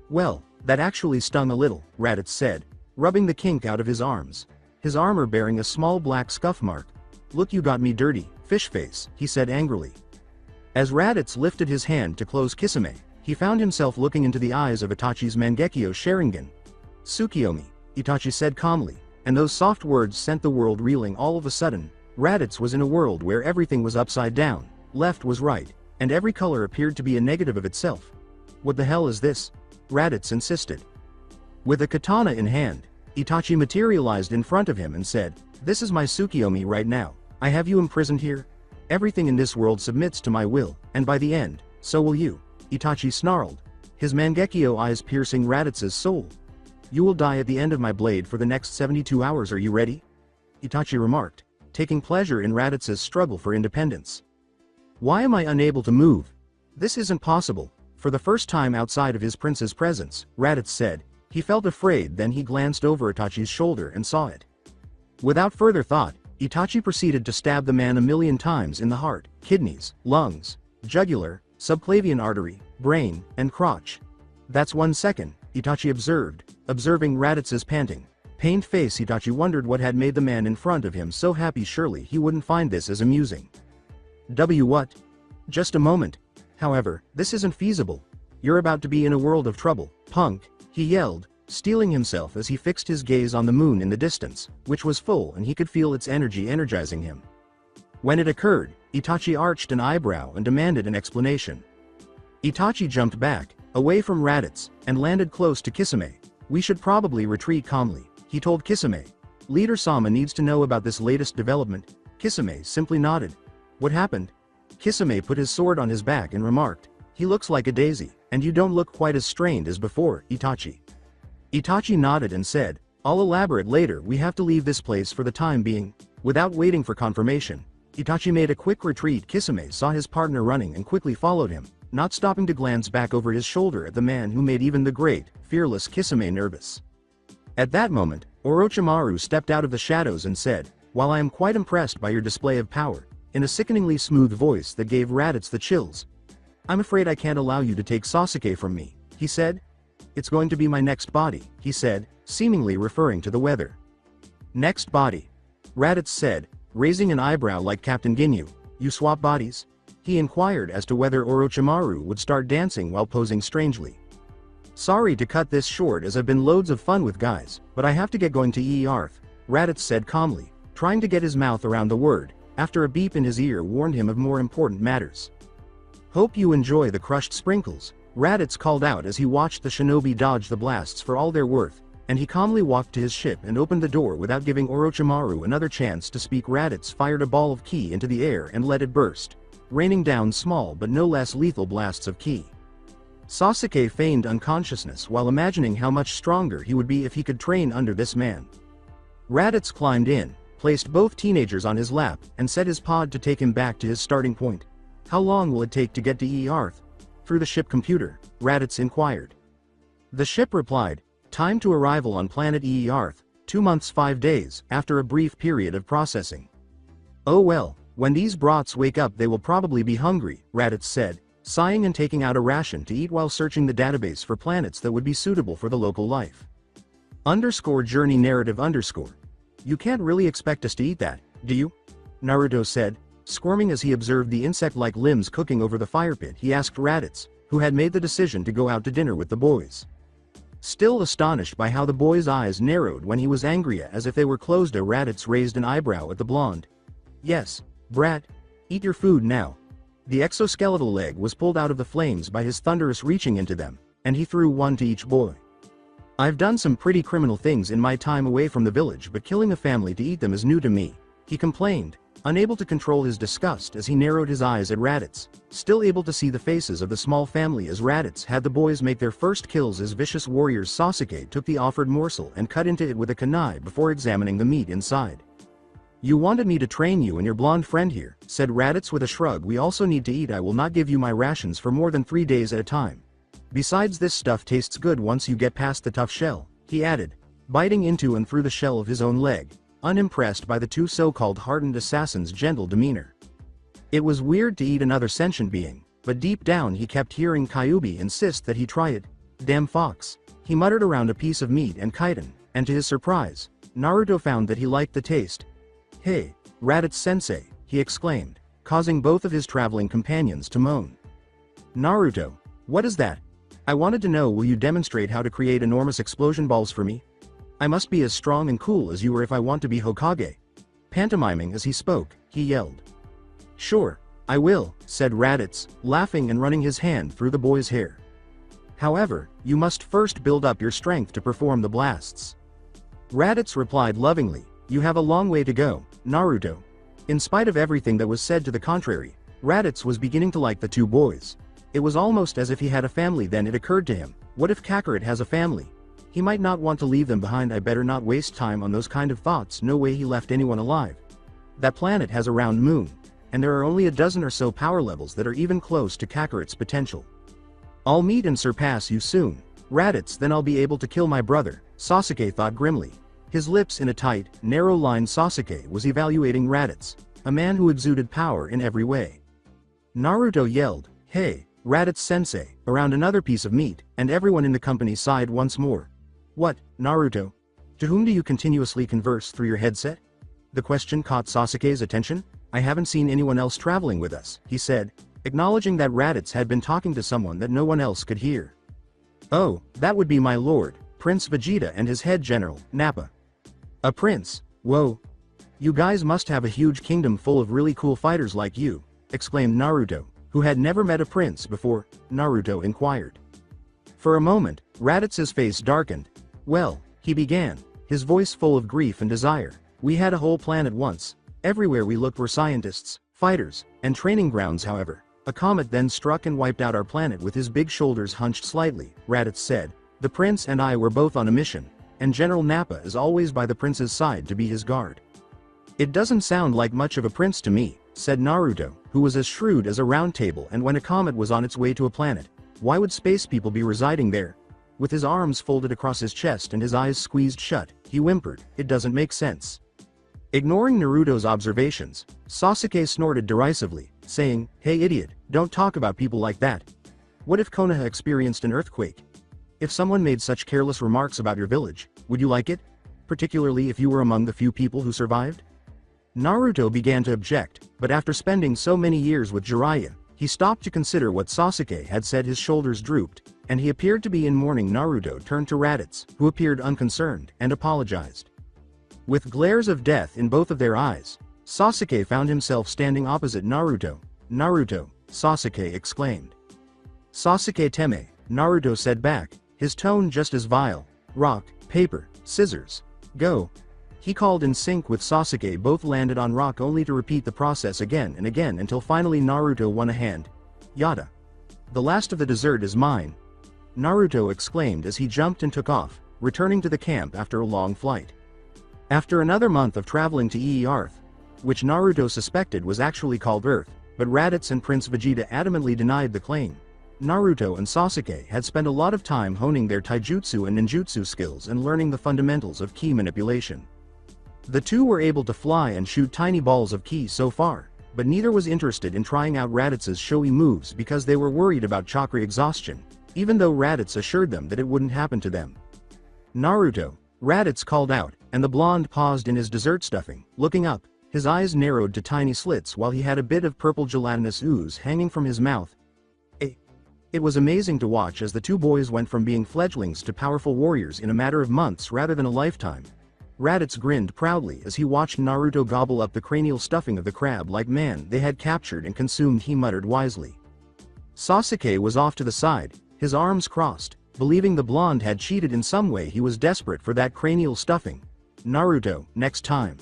Well, that actually stung a little, Raditz said, rubbing the kink out of his arms. His armor bearing a small black scuff mark. Look, you got me dirty, fish face, he said angrily. As Raditz lifted his hand to close Kisame, he found himself looking into the eyes of Itachi's Mangekyo Sharingan. Tsukiyomi, Itachi said calmly, and those soft words sent the world reeling. All of a sudden, Raditz was in a world where everything was upside down, left was right, and every color appeared to be a negative of itself. What the hell is this? Raditz insisted. With a katana in hand, Itachi materialized in front of him and said, this is my Tsukiyomi right now. I have you imprisoned here. Everything in this world submits to my will, and by the end, so will you. Itachi snarled, his Mangekyo eyes piercing Raditz's soul. You will die at the end of my blade for the next 72 hours. Are you ready? Itachi remarked, taking pleasure in Raditz's struggle for independence. Why am I unable to move? This isn't possible. For the first time outside of his prince's presence, Raditz said. He felt afraid, then he glanced over Itachi's shoulder and saw it. Without further thought, Itachi proceeded to stab the man 1,000,000 times in the heart, kidneys, lungs, jugular, subclavian artery, brain, and crotch. That's 1 second, Itachi observed, observing Raditz's panting, pained face. Itachi wondered what had made the man in front of him so happy. Surely he wouldn't find this as amusing. What? Just a moment. However, this isn't feasible. You're about to be in a world of trouble, punk, he yelled, steeling himself as he fixed his gaze on the moon in the distance, which was full and he could feel its energy energizing him. When it occurred, Itachi arched an eyebrow and demanded an explanation. Itachi jumped back, away from Raditz, and landed close to Kisame. We should probably retreat calmly, he told Kisame. Leader Sama needs to know about this latest development. Kisame simply nodded. What happened? Kisame put his sword on his back and remarked, he looks like a daisy, and you don't look quite as strained as before, Itachi. Itachi nodded and said, I'll elaborate later. We have to leave this place for the time being. Without waiting for confirmation, Itachi made a quick retreat. Kisame saw his partner running and quickly followed him, not stopping to glance back over his shoulder at the man who made even the great, fearless Kisame nervous. At that moment, Orochimaru stepped out of the shadows and said, while I am quite impressed by your display of power, in a sickeningly smooth voice that gave Raditz the chills. I'm afraid I can't allow you to take Sasuke from me, he said. It's going to be my next body, he said, seemingly referring to the weather. Next body. Raditz said, raising an eyebrow like Captain Ginyu. You swap bodies? He inquired as to whether Orochimaru would start dancing while posing strangely. Sorry to cut this short as I've been loads of fun with guys, but I have to get going to Earth, Raditz said calmly, trying to get his mouth around the word, after a beep in his ear warned him of more important matters. Hope you enjoy the crushed sprinkles, Raditz called out as he watched the shinobi dodge the blasts for all their worth, and he calmly walked to his ship and opened the door without giving Orochimaru another chance to speak. Raditz fired a ball of ki into the air and let it burst, raining down small but no less lethal blasts of ki. Sasuke feigned unconsciousness while imagining how much stronger he would be if he could train under this man. Raditz climbed in, placed both teenagers on his lap, and set his pod to take him back to his starting point. How long will it take to get to Earth? Through the ship computer, Raditz inquired. The ship replied, time to arrival on planet Earth, 2 months 5 days, after a brief period of processing. Oh well, when these brats wake up they will probably be hungry, Raditz said, sighing and taking out a ration to eat while searching the database for planets that would be suitable for the local life. _journey narrative _ You can't really expect us to eat that, do you? Naruto said, squirming as he observed the insect-like limbs cooking over the fire pit. He asked Raditz, who had made the decision to go out to dinner with the boys. Still astonished by how the boy's eyes narrowed when he was angry as if they were closed, Raditz raised an eyebrow at the blonde. "Yes, brat. Eat your food now." The exoskeletal leg was pulled out of the flames by his thunderous reaching into them, and he threw one to each boy. "I've done some pretty criminal things in my time away from the village, but killing a family to eat them is new to me," he complained, unable to control his disgust as he narrowed his eyes at Raditz, still able to see the faces of the small family as Raditz had the boys make their first kills as vicious warriors. Sasuke took the offered morsel and cut into it with a kunai before examining the meat inside. "You wanted me to train you and your blonde friend here," said Raditz with a shrug. "We also need to eat. I will not give you my rations for more than 3 days at a time. Besides, this stuff tastes good once you get past the tough shell," he added, biting into and through the shell of his own leg, unimpressed by the two so-called hardened assassins' gentle demeanor. It was weird to eat another sentient being, but deep down he kept hearing Kyuubi insist that he try it. "Damn fox," he muttered around a piece of meat and chitin, and to his surprise, Naruto found that he liked the taste. "Hey, Raditz-sensei," he exclaimed, causing both of his traveling companions to moan. "Naruto, what is that? I wanted to know, will you demonstrate how to create enormous explosion balls for me? I must be as strong and cool as you are if I want to be Hokage." Pantomiming as he spoke, he yelled. "Sure, I will," said Raditz, laughing and running his hand through the boy's hair. "However, you must first build up your strength to perform the blasts." Raditz replied lovingly, "You have a long way to go, Naruto." In spite of everything that was said to the contrary, Raditz was beginning to like the two boys. It was almost as if he had a family. Then it occurred to him, what if Kakarot has a family? He might not want to leave them behind. I better not waste time on those kind of thoughts. No way he left anyone alive. That planet has a round moon, and there are only a dozen or so power levels that are even close to Kakarot's potential. "I'll meet and surpass you soon, Raditz, then I'll be able to kill my brother," Sasuke thought grimly. His lips in a tight, narrow line. Sasuke was evaluating Raditz, a man who exuded power in every way. Naruto yelled, "Hey, Raditz-sensei," around another piece of meat, and everyone in the company sighed once more. "What, Naruto? To whom do you continuously converse through your headset?" The question caught Sasuke's attention. "I haven't seen anyone else traveling with us," he said, acknowledging that Raditz had been talking to someone that no one else could hear. "Oh, that would be my lord, Prince Vegeta, and his head general, Nappa." "A prince? Whoa. You guys must have a huge kingdom full of really cool fighters like you," exclaimed Naruto, who had never met a prince before. Naruto inquired. For a moment, Raditz's face darkened. "Well," he began, his voice full of grief and desire, "we had a whole planet once. Everywhere we looked were scientists, fighters, and training grounds. However, a comet then struck and wiped out our planet." With his big shoulders hunched slightly, Raditz said, "The prince and I were both on a mission, and General Nappa is always by the prince's side to be his guard." "It doesn't sound like much of a prince to me," said Naruto, who was as shrewd as a round table. "And when a comet was on its way to a planet, why would space people be residing there?" With his arms folded across his chest and his eyes squeezed shut, he whimpered, "It doesn't make sense." Ignoring Naruto's observations, Sasuke snorted derisively, saying, "Hey idiot, don't talk about people like that. What if Konoha experienced an earthquake? If someone made such careless remarks about your village, would you like it? Particularly if you were among the few people who survived?" Naruto began to object, but after spending so many years with Jiraiya, he stopped to consider what Sasuke had said. His shoulders drooped, and he appeared to be in mourning. Naruto turned to Raditz, who appeared unconcerned, and apologized. With glares of death in both of their eyes, Sasuke found himself standing opposite Naruto. "Naruto," Sasuke exclaimed. "Sasuke teme," Naruto said back, his tone just as vile. "Rock, paper, scissors. Go." He called in sync with Sasuke. Both landed on rock only to repeat the process again and again until finally Naruto won a hand. "Yada. The last of the dessert is mine," Naruto exclaimed as he jumped and took off, returning to the camp after a long flight. After another month of traveling to Earth, which Naruto suspected was actually called Earth, but Raditz and Prince Vegeta adamantly denied the claim, Naruto and Sasuke had spent a lot of time honing their taijutsu and ninjutsu skills and learning the fundamentals of ki manipulation. The two were able to fly and shoot tiny balls of ki so far, but neither was interested in trying out Raditz's showy moves because they were worried about chakra exhaustion, even though Raditz assured them that it wouldn't happen to them. "Naruto," Raditz called out, and the blonde paused in his dessert stuffing, looking up, his eyes narrowed to tiny slits while he had a bit of purple gelatinous ooze hanging from his mouth. It was amazing to watch as the two boys went from being fledglings to powerful warriors in a matter of months rather than a lifetime. Raditz grinned proudly as he watched Naruto gobble up the cranial stuffing of the crab-like man they had captured and consumed. He muttered wisely. Sasuke was off to the side, his arms crossed, believing the blonde had cheated in some way. He was desperate for that cranial stuffing. Naruto, next time.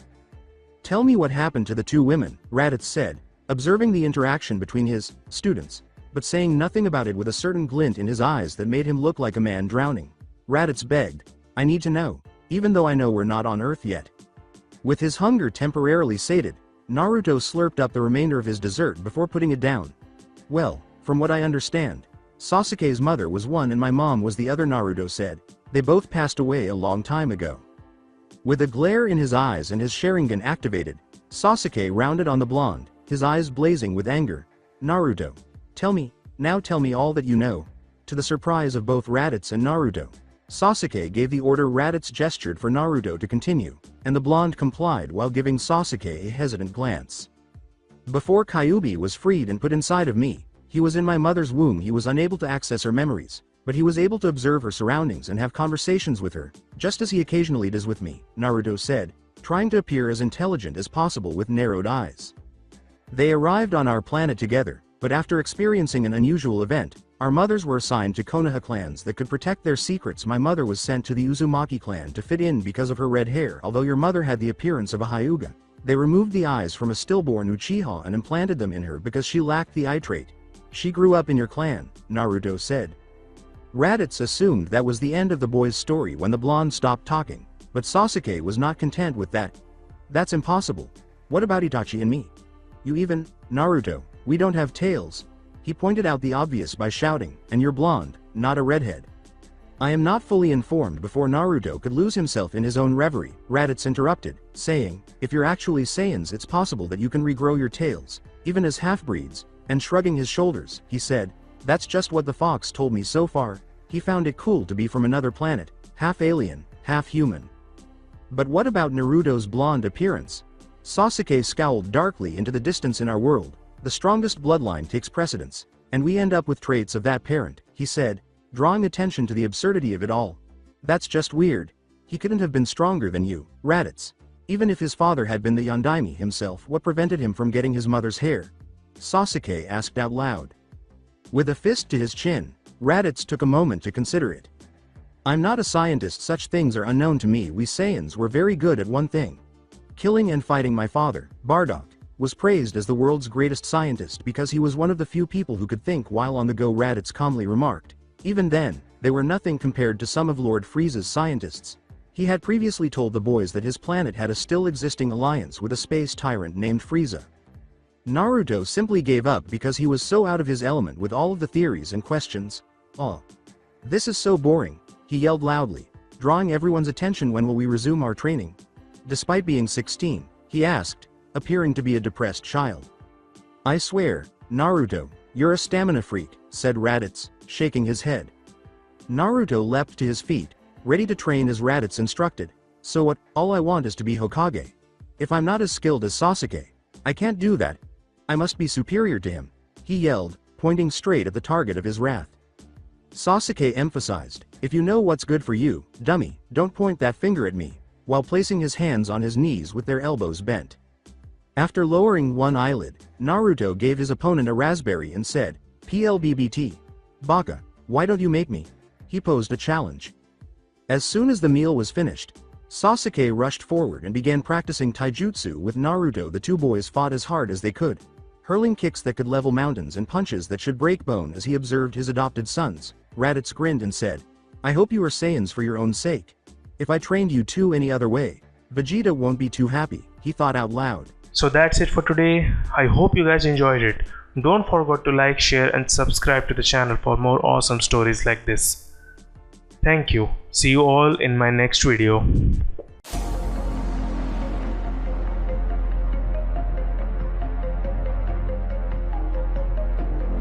Tell me what happened to the two women, Raditz said, observing the interaction between his students, but saying nothing about it with a certain glint in his eyes that made him look like a man drowning. Raditz begged, I need to know, even though I know we're not on Earth yet. With his hunger temporarily sated, Naruto slurped up the remainder of his dessert before putting it down. Well, from what I understand, Sasuke's mother was one and my mom was the other, Naruto said. They both passed away a long time ago. With a glare in his eyes and his Sharingan activated, Sasuke rounded on the blonde, his eyes blazing with anger. Naruto. Tell me, now tell me all that you know. To the surprise of both Raditz and Naruto, Sasuke gave the order. Raditz gestured for Naruto to continue, and the blonde complied while giving Sasuke a hesitant glance. Before Kyuubi was freed and put inside of me, he was in my mother's womb. He was unable to access her memories, but he was able to observe her surroundings and have conversations with her, just as he occasionally does with me, Naruto said, trying to appear as intelligent as possible with narrowed eyes. They arrived on our planet together, but after experiencing an unusual event, our mothers were assigned to Konoha clans that could protect their secrets. My mother was sent to the Uzumaki clan to fit in because of her red hair. Although your mother had the appearance of a Hyuga, they removed the eyes from a stillborn Uchiha and implanted them in her because she lacked the eye trait. She grew up in your clan, Naruto said. Raditz assumed that was the end of the boy's story when the blonde stopped talking, but Sasuke was not content with that. That's impossible. What about Itachi and me? You even, Naruto, we don't have tails. He pointed out the obvious by shouting, and you're blonde, not a redhead. I am not fully informed. Before Naruto could lose himself in his own reverie, Raditz interrupted, saying, if you're actually Saiyans, it's possible that you can regrow your tails, even as half-breeds, and shrugging his shoulders, he said, that's just what the fox told me so far. He found it cool to be from another planet, half alien, half human. But what about Naruto's blonde appearance? Sasuke scowled darkly into the distance. In our world, the strongest bloodline takes precedence, and we end up with traits of that parent, he said, drawing attention to the absurdity of it all. That's just weird. He couldn't have been stronger than you, Raditz. Even if his father had been the Yondaime himself, what prevented him from getting his mother's hair? Sasuke asked out loud. With a fist to his chin, Raditz took a moment to consider it. I'm not a scientist. Such things are unknown to me. We Saiyans were very good at one thing. Killing and fighting. My father, Bardock, was praised as the world's greatest scientist because he was one of the few people who could think while on the go, Raditz calmly remarked. Even then, they were nothing compared to some of Lord Frieza's scientists. He had previously told the boys that his planet had a still existing alliance with a space tyrant named Frieza. Naruto simply gave up because he was so out of his element with all of the theories and questions. Oh. This is so boring, he yelled loudly, drawing everyone's attention. When will we resume our training? Despite being 16, he asked, appearing to be a depressed child. I swear, Naruto, you're a stamina freak, said Raditz, shaking his head. Naruto leapt to his feet, ready to train as Raditz instructed. So what? All I want is to be Hokage. If I'm not as skilled as Sasuke, I can't do that. I must be superior to him, he yelled, pointing straight at the target of his wrath. Sasuke emphasized, if you know what's good for you, dummy, don't point that finger at me, while placing his hands on his knees with their elbows bent. After lowering one eyelid, Naruto gave his opponent a raspberry and said, PLBBT. Baka, why don't you make me? He posed a challenge. As soon as the meal was finished, Sasuke rushed forward and began practicing taijutsu with Naruto. The two boys fought as hard as they could, hurling kicks that could level mountains and punches that should break bone. As he observed his adopted sons, Raditz grinned and said, I hope you are Saiyans for your own sake. If I trained you two any other way, Vegeta won't be too happy, he thought out loud. So that's it for today. I hope you guys enjoyed it. Don't forget to like, share and subscribe to the channel for more awesome stories like this. Thank you. See you all in my next video.